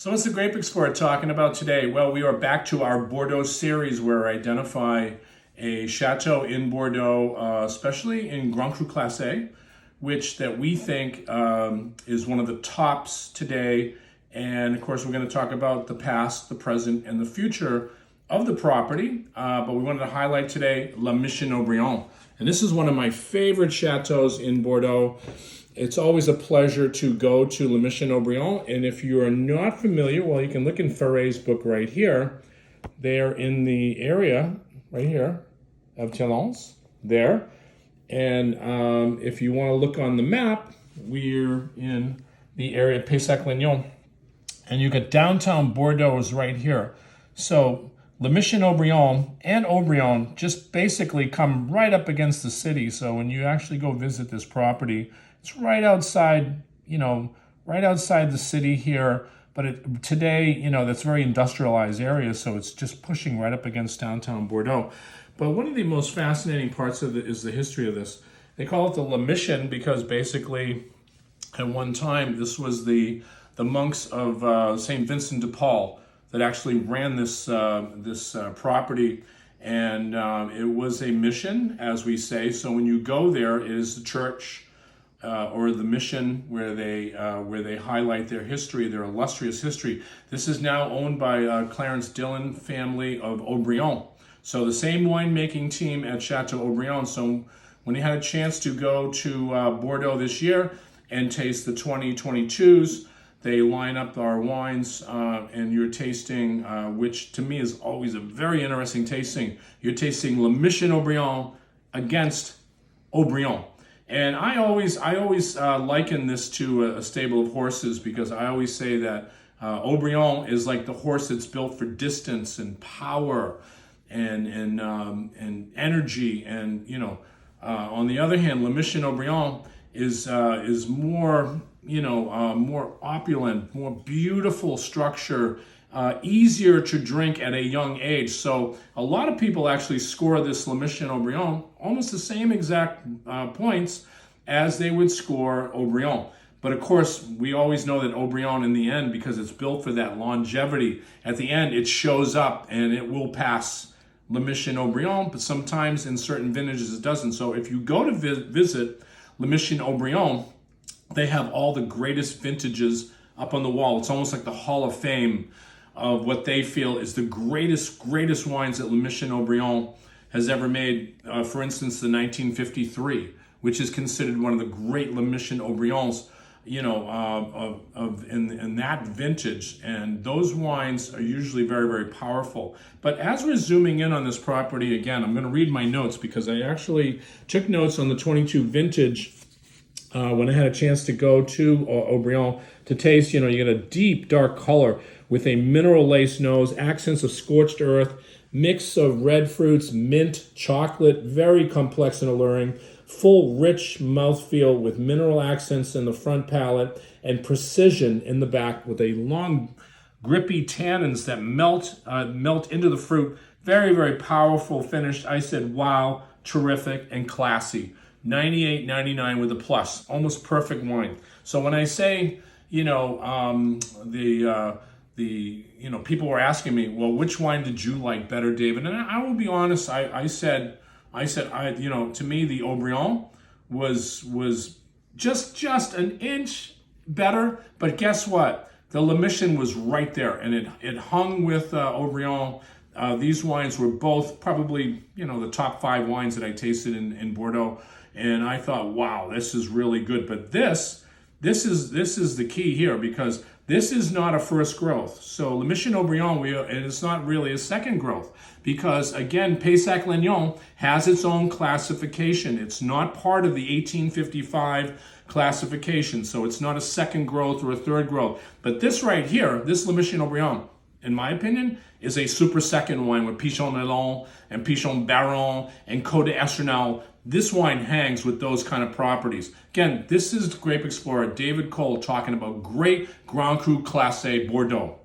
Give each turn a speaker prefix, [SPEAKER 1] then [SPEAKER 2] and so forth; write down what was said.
[SPEAKER 1] So what's the Grape Explorer talking about today? Well, we are back to our Bordeaux series where I identify a chateau in Bordeaux, especially in Grand Cru Classe, which that we think is one of the tops today. And of course, we're going to talk about the past, the present, and the future of the property. But we wanted to highlight today Mission Haut-Brion. And this is one of my favorite chateaus in Bordeaux. It's always a pleasure to go to Mission Haut-Brion. And if you are not familiar, well, you can look in Ferré's book right here. They are in the area right here of Talence there. And if you want to look on the map, we're in the area of Pessac-Lignon. And you get downtown Bordeaux is right here. So Mission Haut-Brion and Haut-Brion just basically come right up against the city. So when you actually go visit this property, it's right outside, right outside the city here. But today, that's a very industrialized area, so it's just pushing right up against downtown Bordeaux. But one of the most fascinating parts of it is the history of this. They call it the Mission because basically, at one time, this was the monks of St. Vincent de Paul that actually ran this property. And it was a mission, as we say. So when you go there, it is the church or the mission where they highlight their history, their illustrious history. This is now owned by Clarence Dillon family of Haut-Brion. So the same winemaking team at Chateau Haut-Brion. So when you had a chance to go to Bordeaux this year and taste the 2022s, they line up our wines and you're tasting, which to me is always a very interesting tasting. You're tasting Mission Haut-Brion against Haut-Brion. And I always liken this to a stable of horses because I always say that Haut-Brion is like the horse that's built for distance and power and energy. And on the other hand, Mission Haut-Brion is more more opulent, more beautiful structure. Easier to drink at a young age. So a lot of people actually score this Mission Haut-Brion almost the same exact points as they would score Haut-Brion. But of course, we always know that Haut-Brion in the end, because it's built for that longevity, at the end it shows up and it will pass Mission Haut-Brion, but sometimes in certain vintages it doesn't. So if you go to visit Mission Haut-Brion, they have all the greatest vintages up on the wall. It's almost like the Hall of Fame of what they feel is the greatest wines that Mission Haut-Brion has ever made. For instance, the 1953, which is considered one of the great Mission Haut-Brions, in that vintage. And those wines are usually very, very powerful. But as we're zooming in on this property again, I'm going to read my notes because I actually took notes on the 22 vintage when I had a chance to go to Haut-Brion to taste. You get a deep, dark color with a mineral lace nose, accents of scorched earth, mix of red fruits, mint, chocolate, very complex and alluring, full, rich mouthfeel with mineral accents in the front palate and precision in the back with a long, grippy tannins that melt into the fruit. Very, very powerful finish. I said, wow, terrific and classy. 98.99 with a plus, almost perfect wine. So when I say, people were asking me, well, which wine did you like better, David? And I will be honest, I said, to me, the Haut-Brion was just an inch better, but guess what? The Mission was right there, and it hung with Haut-Brion. These wines were both probably, the top 5 wines that I tasted in Bordeaux, and I thought, wow, this is really good. But this is the key here because this is not a first growth. So Mission Haut-Brion, and it's not really a second growth because, again, Pessac-Lignon has its own classification. It's not part of the 1855 classification, so it's not a second growth or a third growth. But this right here, this Mission Haut-Brion, in my opinion, is a super second wine with Pichon Nelon and Pichon Baron and Côte d'Estrernal. This wine hangs with those kind of properties. Again, this is Grape Explorer David Kohl talking about great Grand Cru Classe Bordeaux.